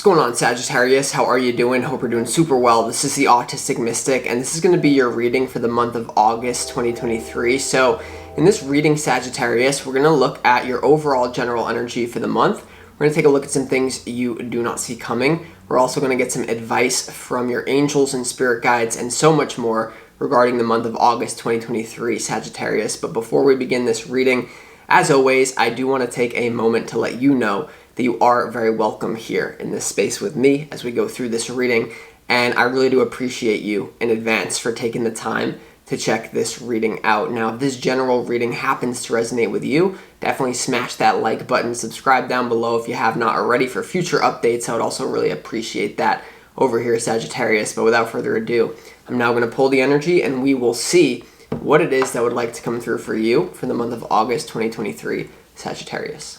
What's going on, Sagittarius? How are you doing? Hope you're doing super well. This is the Autistic Mystic, and this is going to be your reading for the month of August 2023. So in this reading, Sagittarius, we're going to look at your overall general energy for the month. We're going to take a look at some things you do not see coming. We're also going to get some advice from your angels and spirit guides and so much more regarding the month of August 2023, Sagittarius. But before we begin this reading, as always, I do want to take a moment to let you know that you are very welcome here in this space with me as we go through this reading, and I really do appreciate you in advance for taking the time to check this reading out. Now, if this general reading happens to resonate with you, definitely smash that like button, subscribe down below if you have not already for future updates. I would also really appreciate that over here, Sagittarius. But without further ado, I'm now going to pull the energy and we will see what it is that would like to come through for you for the month of August 2023, Sagittarius.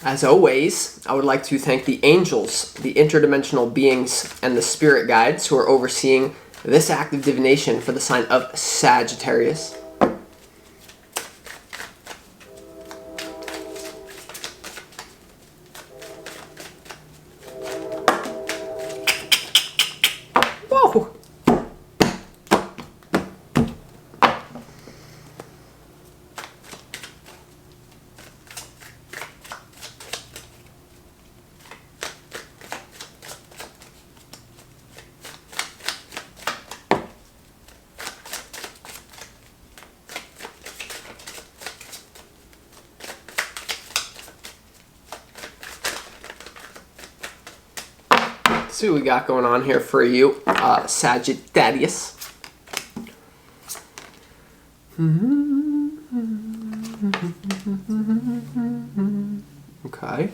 As always, I would like to thank the angels, the interdimensional beings, and the spirit guides who are overseeing this act of divination for the sign of Sagittarius. Whoa! See what we got going on here for you, Sagittarius. Okay.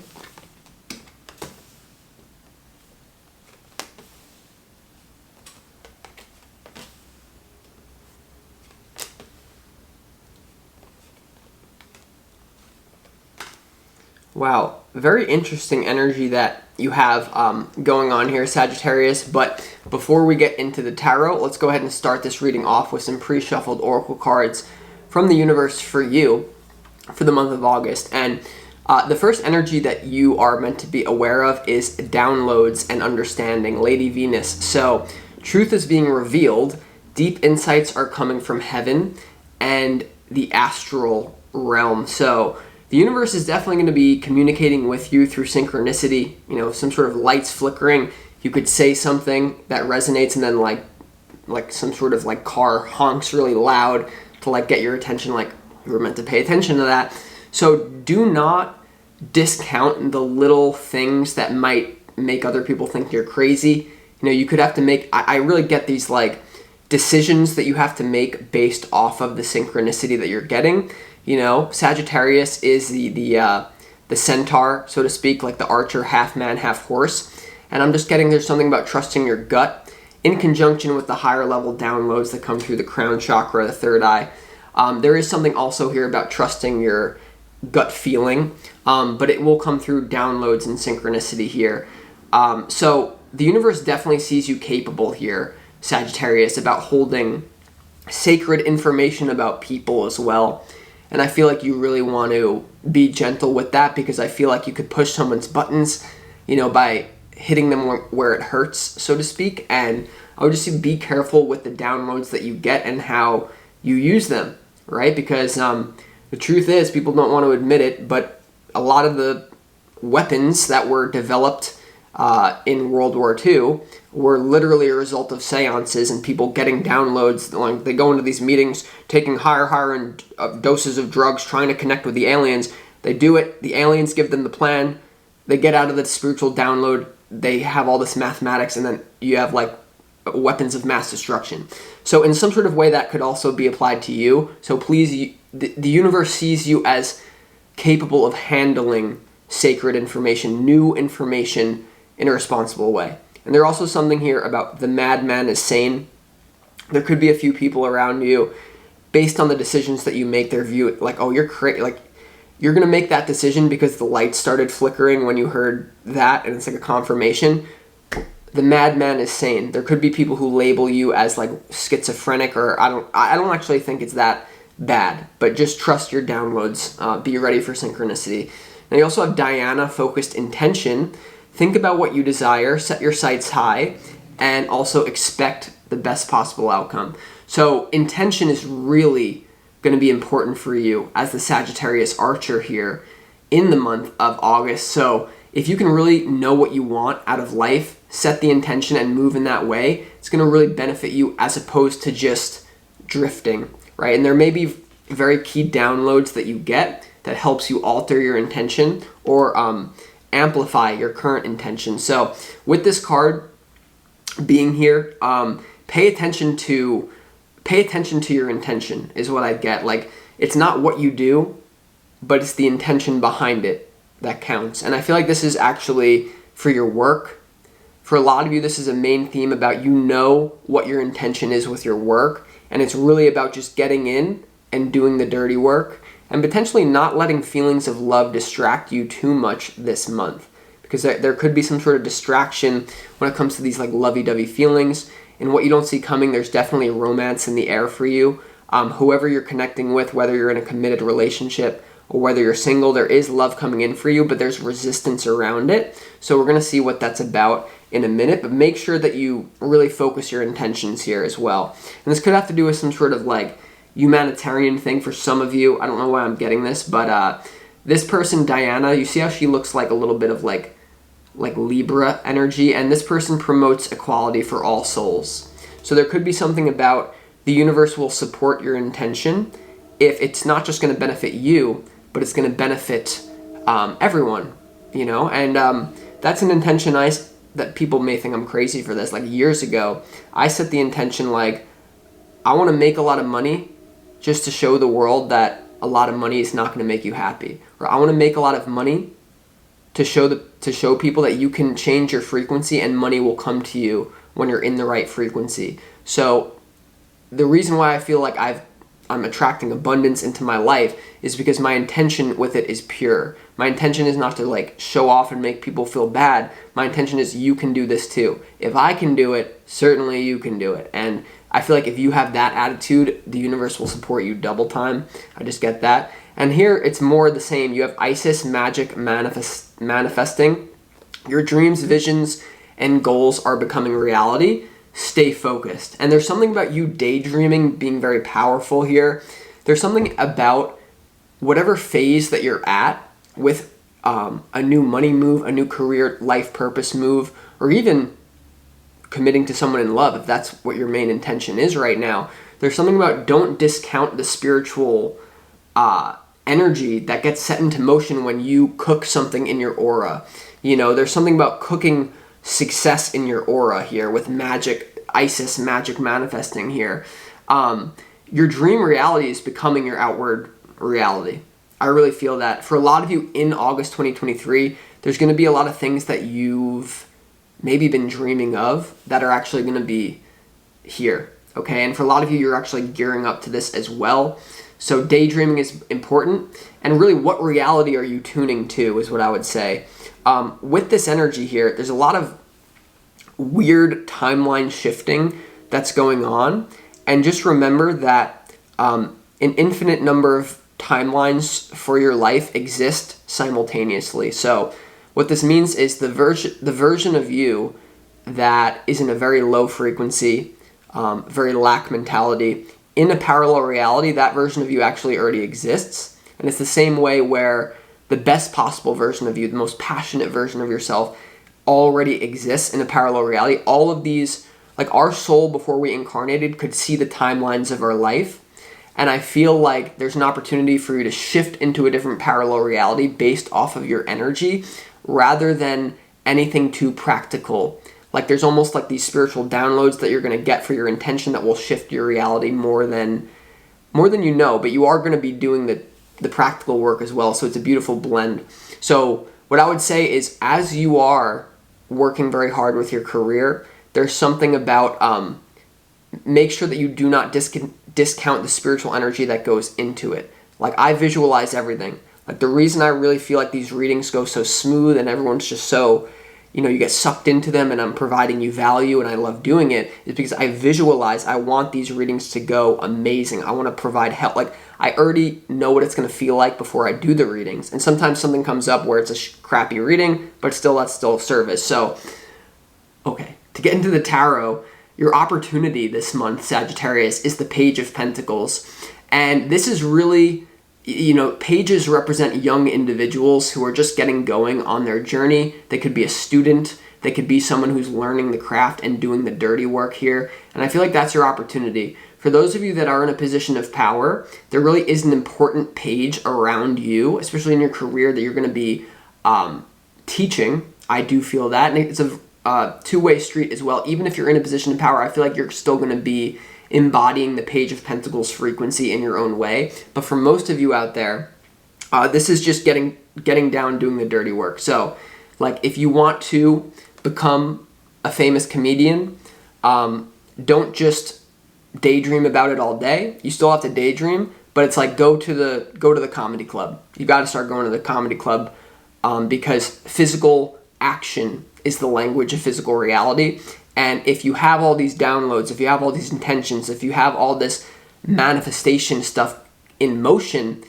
Wow, very interesting energy that you have going on here, Sagittarius. But before we get into the tarot, let's go ahead and start this reading off with some pre-shuffled oracle cards from the universe for you for the month of August. And the first energy that you are meant to be aware of is downloads and understanding, Lady Venus. So truth is being revealed, deep insights are coming from heaven and the astral realm. So the universe is definitely going to be communicating with you through synchronicity, some sort of lights flickering. You could say something that resonates and then like some sort of like car honks really loud to like get your attention, like you were meant to pay attention to that. So do not discount the little things that might make other people think you're crazy. You could have to make, I really get these like decisions that you have to make based off of the synchronicity that you're getting. Sagittarius is the centaur, so to speak, like the archer, half man, half horse. And I'm just getting there's something about trusting your gut in conjunction with the higher level downloads that come through the crown chakra, the third eye. There is something also here about trusting your gut feeling, but it will come through downloads and synchronicity here. So the universe definitely sees you capable here, Sagittarius, about holding sacred information about people as well. And I feel like you really want to be gentle with that because I feel like you could push someone's buttons, by hitting them where it hurts, so to speak. And I would just be careful with the downloads that you get and how you use them, right? Because the truth is, people don't want to admit it, but a lot of the weapons that were developed in World War II were literally a result of seances and people getting downloads. Like they go into these meetings taking higher doses of drugs, trying to connect with the aliens. They do it, the aliens give them the plan, they get out of the spiritual download, they have all this mathematics, and then you have like weapons of mass destruction. So in some sort of way that could also be applied to you. So please, the universe sees you as capable of handling sacred information, new information, in a responsible way. And there's also something here about the madman is sane. There could be a few people around you, based on the decisions that you make, their view, like, oh, you're crazy, like, you're going to make that decision because the lights started flickering when you heard that, and it's like a confirmation. The madman is sane. There could be people who label you as, like, schizophrenic, or I don't actually think it's that bad, but just trust your downloads. Be ready for synchronicity. Now you also have Diana, focused intention. Think about what you desire, set your sights high, and also expect the best possible outcome. So intention is really going to be important for you as the Sagittarius Archer here in the month of August. So if you can really know what you want out of life, set the intention and move in that way, it's going to really benefit you as opposed to just drifting, right? And there may be very key downloads that you get that helps you alter your intention or amplify your current intention. So with this card being here, pay attention to your intention is what I get. Like, it's not what you do, but it's the intention behind it that counts. And I feel like this is actually for your work. For a lot of you, this is a main theme about what your intention is with your work, and it's really about just getting in and doing the dirty work and potentially not letting feelings of love distract you too much this month, because there could be some sort of distraction when it comes to these like lovey-dovey feelings. And what you don't see coming, there's definitely romance in the air for you. Whoever you're connecting with, whether you're in a committed relationship or whether you're single, there is love coming in for you, but there's resistance around it. So we're going to see what that's about in a minute, but make sure that you really focus your intentions here as well. And this could have to do with some sort of like humanitarian thing for some of you. I don't know why I'm getting this, but this person, Diana, you see how she looks like a little bit of like Libra energy, and this person promotes equality for all souls. So there could be something about the universe will support your intention if it's not just going to benefit you, but it's going to benefit everyone, and that's an intention that people may think I'm crazy for this. Like years ago, I set the intention like, I want to make a lot of money just to show the world that a lot of money is not going to make you happy. Or I want to make a lot of money to show people that you can change your frequency and money will come to you when you're in the right frequency. So the reason why I feel like I'm attracting abundance into my life is because my intention with it is pure. My intention is not to like show off and make people feel bad. My intention is you can do this too. If I can do it, certainly you can do it. And I feel like if you have that attitude, the universe will support you double time. I just get that. And here it's more the same. You have Isis, magic, manifesting. Your dreams, visions, and goals are becoming reality. Stay focused. And there's something about you daydreaming being very powerful here. There's something about whatever phase that you're at with a new money move, a new career, life purpose move, or even committing to someone in love, if that's what your main intention is right now. There's something about don't discount the spiritual energy that gets set into motion when you cook something in your aura. There's something about cooking success in your aura here with magic, Isis, magic manifesting here. Your dream reality is becoming your outward reality. I really feel that. For a lot of you in August 2023, there's going to be a lot of things that you've maybe been dreaming of that are actually going to be here, okay? And for a lot of you, you're actually gearing up to this as well. So daydreaming is important. And really, what reality are you tuning to is what I would say. With this energy here, there's a lot of weird timeline shifting that's going on. And just remember that an infinite number of timelines for your life exist simultaneously. So what this means is the version of you that is in a very low frequency, very lack mentality, in a parallel reality, that version of you actually already exists. And it's the same way where the best possible version of you, the most passionate version of yourself, already exists in a parallel reality. All of these, like our soul before we incarnated could see the timelines of our life. And I feel like there's an opportunity for you to shift into a different parallel reality based off of your energy rather than anything too practical. Like there's almost like these spiritual downloads that you're going to get for your intention that will shift your reality more than you know, but you are going to be doing the practical work as well. So it's a beautiful blend. So what I would say is as you are working very hard with your career, there's something about make sure that you do not discount the spiritual energy that goes into it. Like I visualize everything. Like the reason I really feel like these readings go so smooth and everyone's just so, you get sucked into them and I'm providing you value and I love doing it is because I visualize, I want these readings to go amazing. I want to provide help. Like I already know what it's going to feel like before I do the readings. And sometimes something comes up where it's a crappy reading, but still, that's still service. So, okay, to get into the tarot, your opportunity this month, Sagittarius, is the Page of Pentacles. And this is really, pages represent young individuals who are just getting going on their journey. They could be a student. They could be someone who's learning the craft and doing the dirty work here. And I feel like that's your opportunity. For those of you that are in a position of power, there really is an important page around you, especially in your career, that you're going to be teaching. I do feel that. And it's a two-way street as well. Even if you're in a position of power, I feel like you're still going to be embodying the Page of Pentacles frequency in your own way. But for most of you out there, this is just getting down, doing the dirty work. So, like, if you want to become a famous comedian, don't just daydream about it all day. You still have to daydream, but it's like go to the comedy club. You got to start going to the comedy club because physical action is the language of physical reality. And if you have all these downloads, if you have all these intentions, if you have all this manifestation stuff in motion,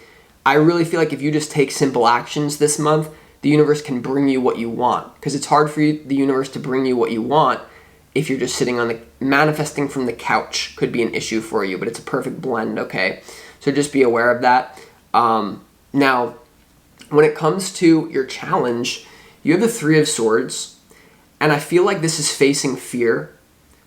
I really feel like if you just take simple actions this month, the universe can bring you what you want. Because it's hard for the universe to bring you what you want if you're just sitting on manifesting from the couch could be an issue for you, but it's a perfect blend, okay? So just be aware of that. Now, when it comes to your challenge, you have the Three of Swords, and I feel like this is facing fear,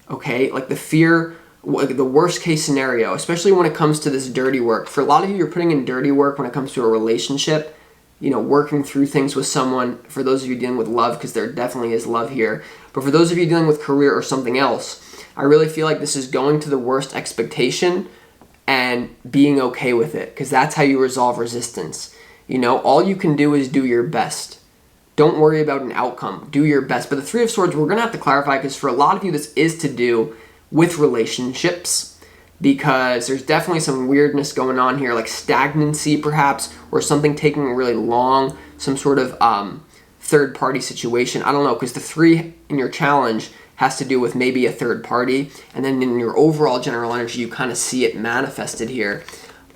okay? Like the fear, like the worst case scenario, especially when it comes to this dirty work. For a lot of you, you're putting in dirty work when it comes to a relationship, working through things with someone. For those of you dealing with love, because there definitely is love here. But for those of you dealing with career or something else, I really feel like this is going to the worst expectation and being okay with it, because that's how you resolve resistance. All you can do is do your best. Don't worry about an outcome. Do your best. But the Three of Swords, we're going to have to clarify, because for a lot of you, this is to do with relationships, because there's definitely some weirdness going on here, like stagnancy perhaps, or something taking really long, some sort of third-party situation. I don't know, because the 3 in your challenge has to do with maybe a third party, and then in your overall general energy, you kind of see it manifested here.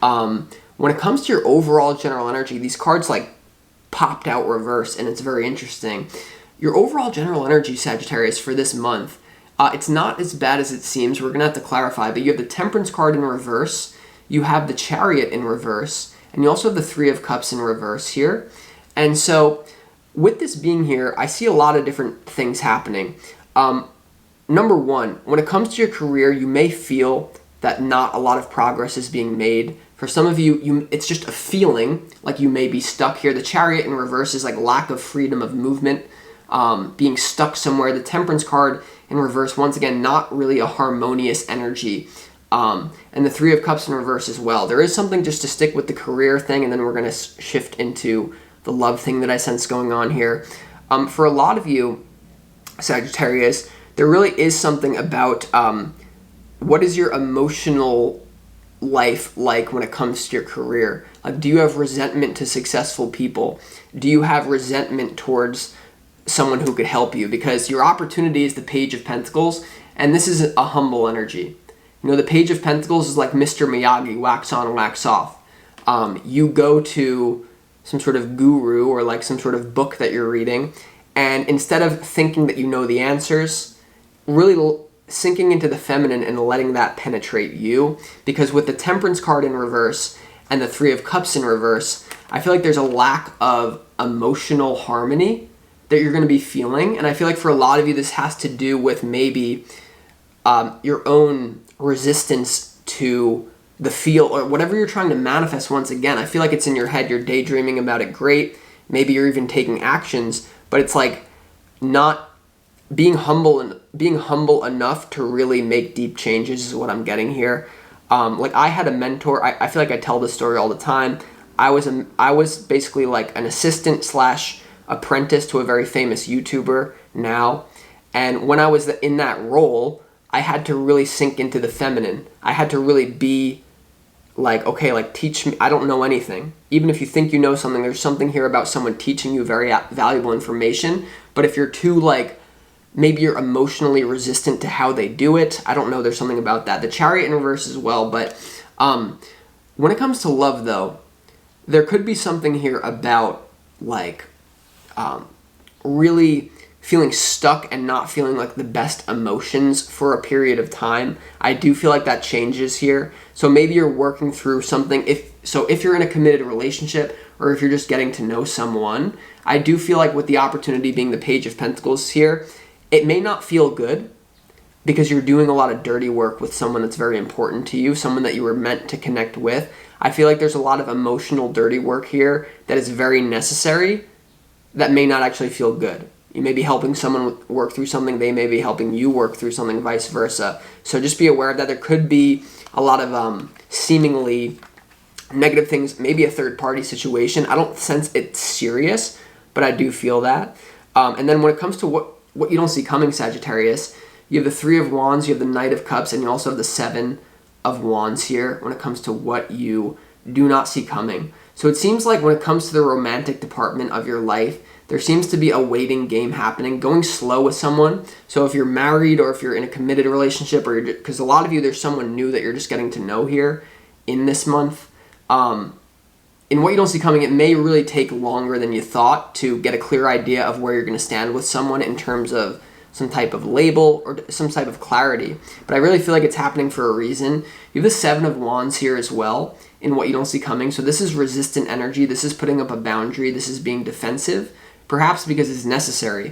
When it comes to your overall general energy, these cards like popped out reverse, and it's very interesting. Your overall general energy, Sagittarius, for this month, it's not as bad as it seems. We're going to have to clarify, but you have the Temperance card in reverse, you have the Chariot in reverse, and you also have the Three of Cups in reverse here. And so with this being here, I see a lot of different things happening. Number one, when it comes to your career, you may feel that not a lot of progress is being made. For some of you, it's just a feeling like you may be stuck here. The Chariot in reverse is like lack of freedom of movement, being stuck somewhere. The Temperance card in reverse, once again, not really a harmonious energy. And the Three of Cups in reverse as well. There is something just to stick with the career thing, and then we're going to shift into the love thing that I sense going on here. For a lot of you, Sagittarius, there really is something about what is your emotional life like when it comes to your career? Like, do you have resentment to successful people? Do you have resentment towards someone who could help you? Because your opportunity is the Page of Pentacles, and this is a humble energy. The Page of Pentacles is like Mr. Miyagi, wax on, wax off. You go to some sort of guru or like some sort of book that you're reading, and instead of thinking that you know the answers, really sinking into the feminine and letting that penetrate you. Because with the Temperance card in reverse and the Three of Cups in reverse, I feel like there's a lack of emotional harmony that you're going to be feeling. And I feel like for a lot of you, this has to do with maybe your own resistance to the feel or whatever you're trying to manifest. Once again, I feel like it's in your head. You're daydreaming about it. Great. Maybe you're even taking actions, but it's like not being humble enough to really make deep changes is what I'm getting here. Like I had a mentor. I feel like I tell this story all the time. I was basically like an assistant / apprentice to a very famous YouTuber now. And when I was in that role, I had to really sink into the feminine. I had to really be like, okay, like teach me. I don't know anything. Even if you think you know something, there's something here about someone teaching you very valuable information. But if you're too like, maybe you're emotionally resistant to how they do it. I don't know. There's something about that. The Chariot in reverse as well. But When it comes to love, though, there could be something here about like really feeling stuck and not feeling like the best emotions for a period of time. I do feel like that changes here. So maybe you're working through something. If you're in a committed relationship, or if you're just getting to know someone, I do feel like with the opportunity being the Page of Pentacles here, it may not feel good because you're doing a lot of dirty work with someone that's very important to you, someone that you were meant to connect with. I feel like there's a lot of emotional dirty work here that is very necessary that may not actually feel good. You may be helping someone work through something, they may be helping you work through something, vice versa. So just be aware of that. There could be a lot of seemingly negative things, maybe a third-party situation. I don't sense it's serious, but I do feel that. And then when it comes to what you don't see coming, Sagittarius, you have the Three of Wands, you have the Knight of Cups, and you also have the Seven of Wands here when it comes to what you do not see coming. So it seems like when it comes to the romantic department of your life, there seems to be a waiting game happening, going slow with someone. So if you're married or if you're in a committed relationship, or because a lot of you, there's someone new that you're just getting to know here in this month. In what you don't see coming, it may really take longer than you thought to get a clear idea of where you're going to stand with someone in terms of some type of label or some type of clarity. But I really feel like it's happening for a reason. You have the Seven of Wands here as well in what you don't see coming. So this is resistant energy. This is putting up a boundary. This is being defensive, perhaps because it's necessary.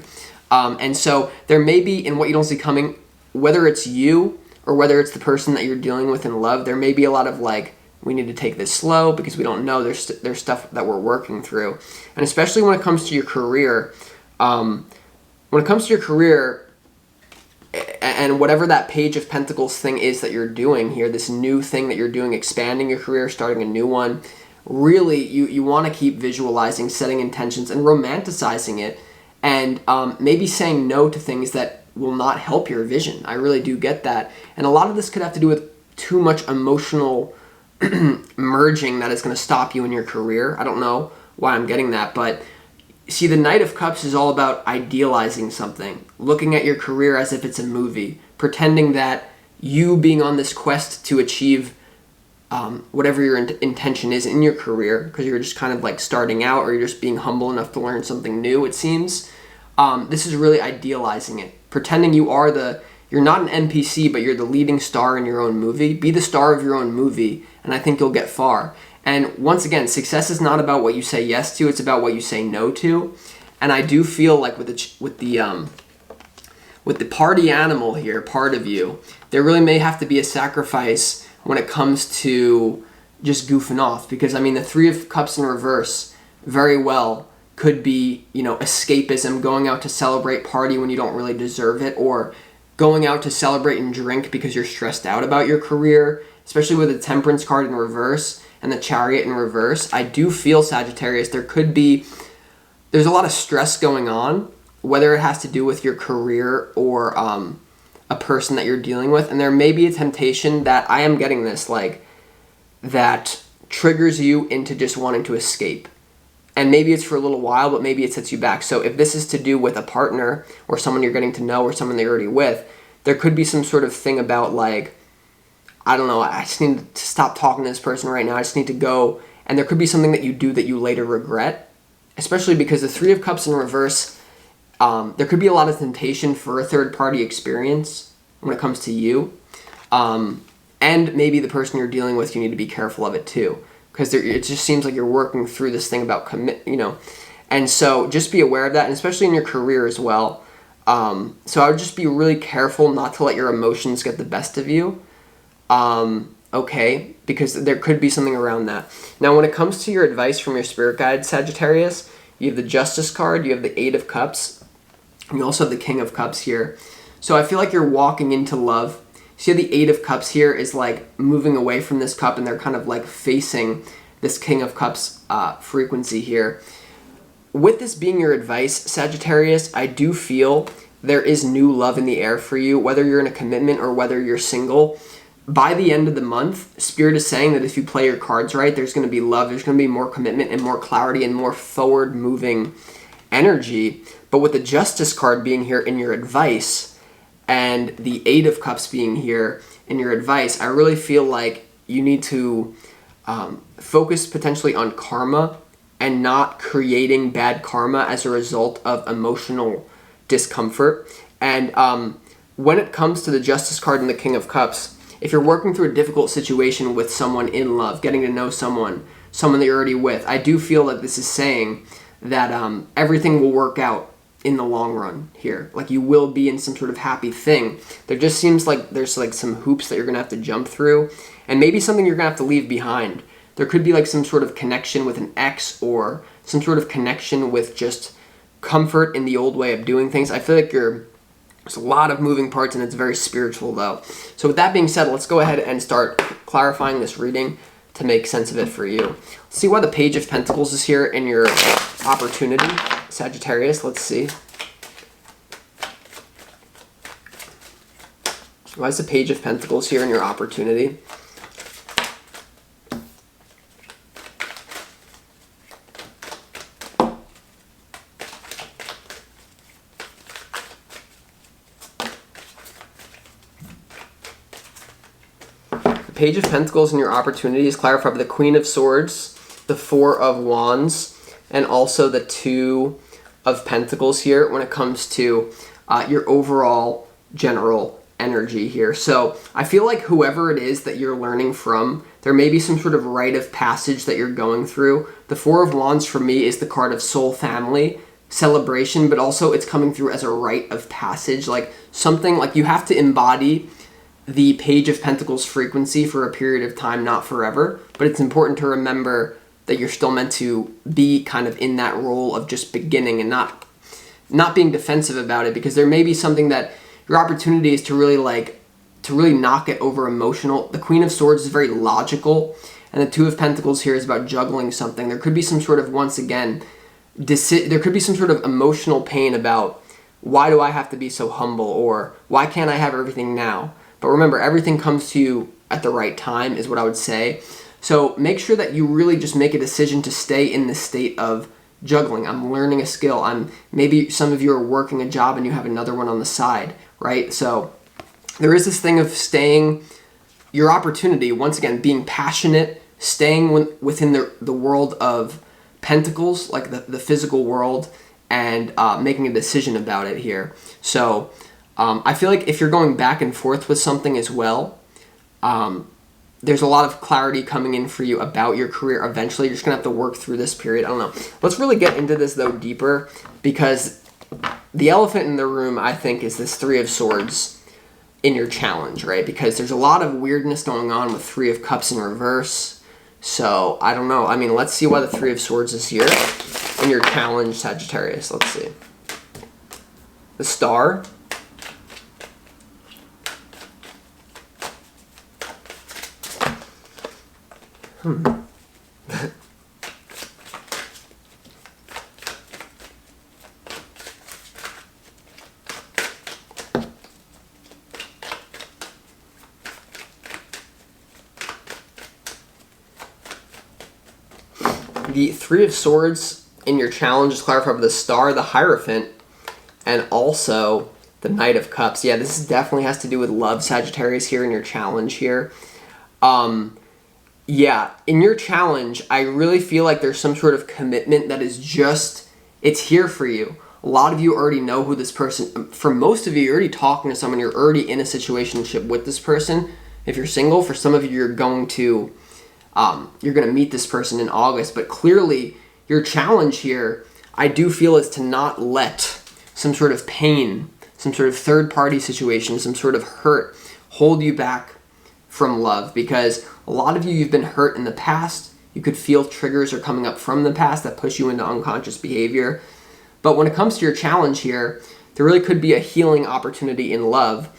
And so there may be, in what you don't see coming, whether it's you or whether it's the person that you're dealing with in love, there may be a lot of like, we need to take this slow because we don't know. There's stuff that we're working through. And especially when it comes to your career, and whatever that Page of Pentacles thing is that you're doing here, this new thing that you're doing, expanding your career, starting a new one, really you want to keep visualizing, setting intentions, and romanticizing it, and maybe saying no to things that will not help your vision. I really do get that. And a lot of this could have to do with too much emotional merging that is going to stop you in your career. I don't know why I'm getting that, but see, the Knight of Cups is all about idealizing something, looking at your career as if it's a movie, pretending that you being on this quest to achieve whatever your intention is in your career, because you're just kind of like starting out, or you're just being humble enough to learn something new, it seems. This is really idealizing it, pretending you're not an NPC, but you're the leading star in your own movie. Be the star of your own movie, and I think you'll get far. And once again, success is not about what you say yes to, it's about what you say no to. And I do feel like with the party animal here, part of you, there really may have to be a sacrifice when it comes to just goofing off. Because I mean, the Three of Cups in reverse very well could be, escapism, going out to celebrate, party when you don't really deserve it, or going out to celebrate and drink because you're stressed out about your career, especially with the Temperance card in reverse and the Chariot in reverse. I do feel, Sagittarius, there's a lot of stress going on, whether it has to do with your career or a person that you're dealing with. And there may be a temptation that I am getting this, like, that triggers you into just wanting to escape. And maybe it's for a little while, but maybe it sets you back. So if this is to do with a partner or someone you're getting to know or someone that you're already with, there could be some sort of thing about like, I don't know, I just need to stop talking to this person right now. I just need to go. And there could be something that you do that you later regret, especially because the Three of Cups in reverse, there could be a lot of temptation for a third-party experience when it comes to you. And maybe the person you're dealing with, you need to be careful of it too. Because it just seems like you're working through this thing about and so just be aware of that, and especially in your career as well. So I would just be really careful not to let your emotions get the best of you, okay? Because there could be something around that. Now, when it comes to your advice from your spirit guide, Sagittarius, you have the Justice card, you have the Eight of Cups, and you also have the King of Cups here. So I feel like you're walking into love. See, the Eight of Cups here is like moving away from this cup, and they're kind of like facing this King of Cups frequency here. With this being your advice, Sagittarius, I do feel there is new love in the air for you, whether you're in a commitment or whether you're single. By the end of the month, Spirit is saying that if you play your cards right, there's going to be love, there's going to be more commitment and more clarity and more forward-moving energy. But with the Justice card being here in your advice, and the Eight of Cups being here in your advice, I really feel like you need to focus potentially on karma and not creating bad karma as a result of emotional discomfort. And when it comes to the Justice card and the King of Cups, if you're working through a difficult situation with someone in love, getting to know someone that you're already with, I do feel that this is saying that everything will work out in the long run here. Like, you will be in some sort of happy thing. There just seems like there's like some hoops that you're going to have to jump through, and maybe something you're going to have to leave behind. There could be like some sort of connection with an ex, or some sort of connection with just comfort in the old way of doing things. I feel like there's a lot of moving parts, and it's very spiritual though. So with that being said, let's go ahead and start clarifying this reading to make sense of it for you. Let's see why the Page of Pentacles is here in your opportunity, Sagittarius. Let's see. Why is the Page of Pentacles here in your opportunity? Page of Pentacles in your opportunities clarified by the Queen of Swords, the Four of Wands, and also the Two of Pentacles here when it comes to your overall general energy here. So I feel like whoever it is that you're learning from, there may be some sort of rite of passage that you're going through. The Four of Wands for me is the card of soul family, celebration, but also it's coming through as a rite of passage, like something like you have to embody the Page of Pentacles frequency for a period of time, not forever, but it's important to remember that you're still meant to be kind of in that role of just beginning and not being defensive about it, because there may be something that your opportunity is to really knock it over emotional. The Queen of Swords is very logical, and the Two of Pentacles here is about juggling something. There could be some sort of, once again, there could be some sort of emotional pain about, why do I have to be so humble, or why can't I have everything now? But remember, everything comes to you at the right time is what I would say. So make sure that you really just make a decision to stay in the state of juggling. I'm learning a skill. Maybe some of you are working a job and you have another one on the side, right? So there is this thing of staying your opportunity, once again, being passionate, staying within the world of Pentacles, like the physical world, and making a decision about it here. So I feel like if you're going back and forth with something as well, there's a lot of clarity coming in for you about your career eventually. You're just going to have to work through this period. I don't know. Let's really get into this, though, deeper, because the elephant in the room, I think, is this Three of Swords in your challenge, right? Because there's a lot of weirdness going on with Three of Cups in reverse. So, I don't know. I mean, let's see why the Three of Swords is here in your challenge, Sagittarius. Let's see. The Star. The Three of Swords in your challenge is clarified by the Star, the Hierophant, and also the Knight of Cups. Yeah, this definitely has to do with love, Sagittarius, here in your challenge here. Yeah, in your challenge, I really feel like there's some sort of commitment that is just, it's here for you. A lot of you already know who this person, for most of you, you're already talking to someone, you're already in a situationship with this person. If you're single, for some of you, you're going to meet this person in August, but clearly your challenge here, I do feel, is to not let some sort of pain, some sort of third-party situation, some sort of hurt hold you back from love, because a lot of you, you've been hurt in the past. You could feel triggers are coming up from the past that push you into unconscious behavior. But when it comes to your challenge here, there really could be a healing opportunity in love.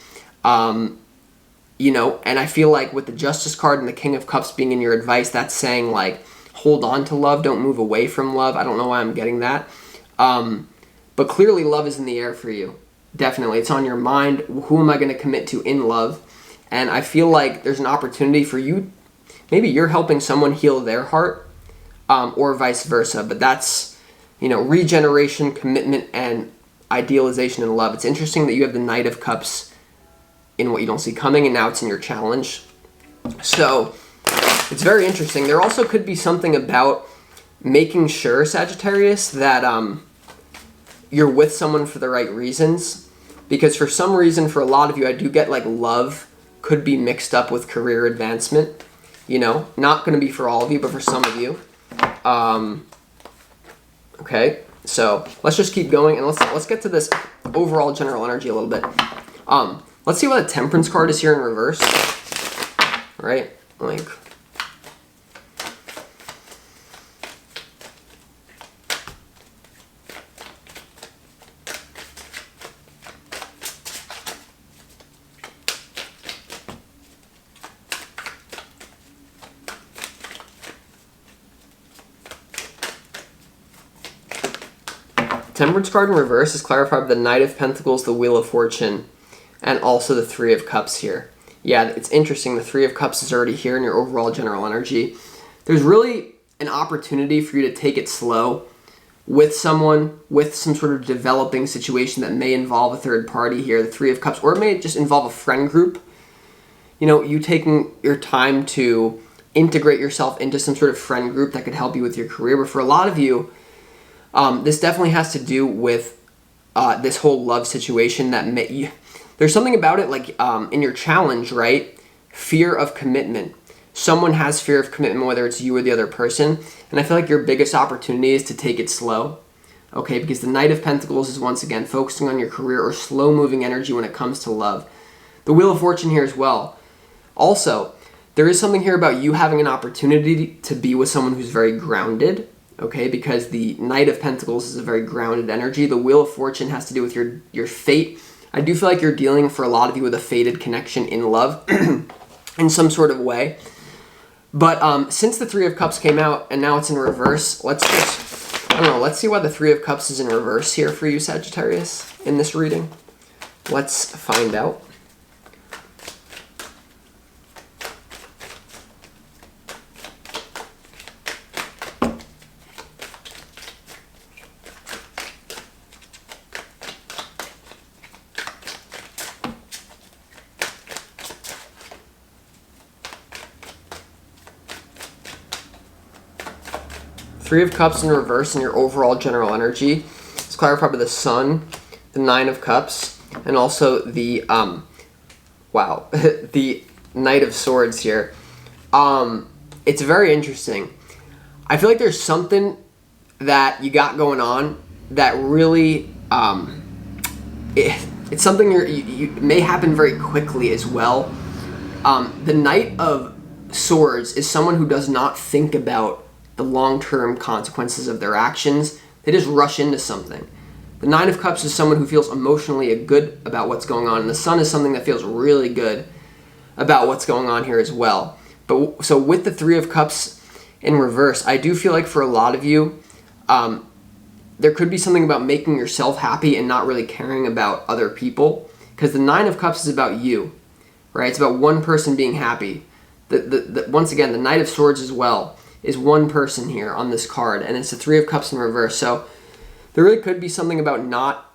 You know, and I feel like with the Justice card and the King of Cups being in your advice, that's saying, like, hold on to love, don't move away from love. I don't know why I'm getting that. But clearly love is in the air for you. Definitely. It's on your mind. Who am I going to commit to in love? And I feel like there's an opportunity for you. Maybe you're helping someone heal their heart, or vice versa. But that's, you know, regeneration, commitment, and idealization in love. It's interesting that you have the Knight of Cups in what you don't see coming, and now it's in your challenge. So it's very interesting. There also could be something about making sure, Sagittarius, that you're with someone for the right reasons. Because for some reason, for a lot of you, I do get like love could be mixed up with career advancement. You know, not going to be for all of you, but for some of you. Okay, so let's just keep going, and let's get to this overall general energy a little bit. Let's see why the Temperance card is here in reverse. Right, like. Temperance card in reverse is clarified by the Knight of Pentacles, the Wheel of Fortune, and also the Three of Cups here. Yeah, it's interesting. The Three of Cups is already here in your overall general energy. There's really an opportunity for you to take it slow with someone, with some sort of developing situation that may involve a third party here, the Three of Cups, or it may just involve a friend group. You know, you taking your time to integrate yourself into some sort of friend group that could help you with your career. But for a lot of you, this definitely has to do with this whole love situation that there's something about it, like in your challenge, right? Fear of commitment. Someone has fear of commitment, whether it's you or the other person. And I feel like your biggest opportunity is to take it slow, okay? Because the Knight of Pentacles is once again focusing on your career or slow-moving energy when it comes to love. The Wheel of Fortune here as well. Also, there is something here about you having an opportunity to be with someone who's very grounded, okay, because the Knight of Pentacles is a very grounded energy. The Wheel of Fortune has to do with your fate. I do feel like you're dealing, for a lot of you, with a fated connection in love in some sort of way. But since the Three of Cups came out and now it's in reverse, let's see why the Three of Cups is in reverse here for you, Sagittarius, in this reading. Let's find out. Three of Cups in reverse in your overall general energy. It's clarified by the Sun, the Nine of Cups, and also the the Knight of Swords here. It's very interesting. I feel like there's something that you got going on that really it's something you may happen very quickly as well. The Knight of Swords is someone who does not think about the long-term consequences of their actions. They just rush into something. The Nine of Cups is someone who feels emotionally good about what's going on, and the Sun is something that feels really good about what's going on here as well. But so with the Three of Cups in reverse, I do feel like for a lot of you, there could be something about making yourself happy and not really caring about other people, because the Nine of Cups is about you, right? It's about one person being happy. Once again, the Knight of Swords as well is one person here on this card, and it's the Three of Cups in reverse. So there really could be something about not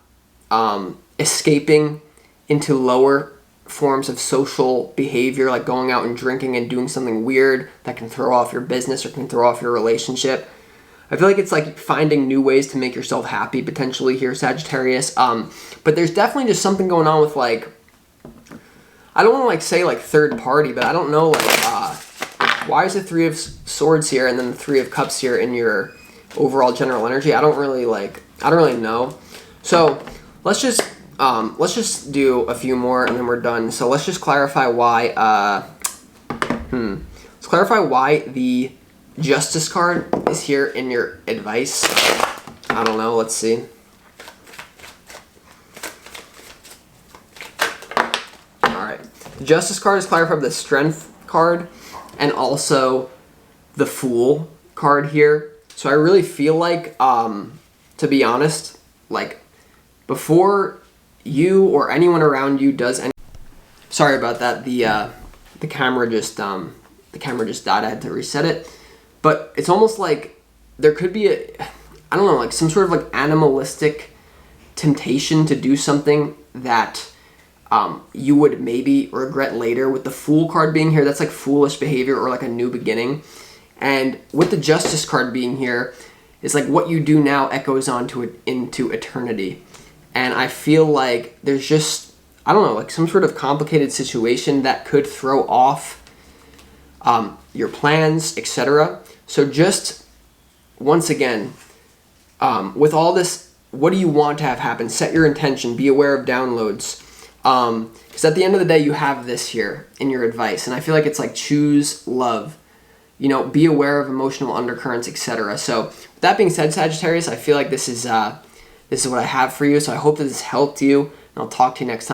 escaping into lower forms of social behavior, like going out and drinking and doing something weird that can throw off your business or can throw off your relationship. I feel like it's like finding new ways to make yourself happy potentially here, Sagittarius. But there's definitely just something going on with, like, I don't want to like say like third party, but I don't know, like why is the Three of Swords here and then the Three of Cups here in your overall general energy? I don't really know. So let's just do a few more and then we're done. So let's just clarify why let's clarify why the Justice card is here in your advice. I don't know, let's see. Alright. The Justice card is clarified by the Strength card and also the Fool card here. So I really feel like, to be honest, like, before you or anyone around you does any... Sorry about that. The camera just died. I had to reset it. But it's almost like there could be I don't know, like some sort of like animalistic temptation to do something that you would maybe regret later. With the Fool card being here, that's like foolish behavior or like a new beginning. And with the Justice card being here, it's like what you do now echoes on to it into eternity. And I feel like there's just, I don't know, like some sort of complicated situation that could throw off your plans, etc. So just, once again, with all this, what do you want to have happen? Set your intention. Be aware of downloads. Because at the end of the day, you have this here in your advice. And I feel like it's like choose love. You know, be aware of emotional undercurrents, etc. So with that being said, Sagittarius, I feel like this is what I have for you. So I hope that this helped you. And I'll talk to you next time.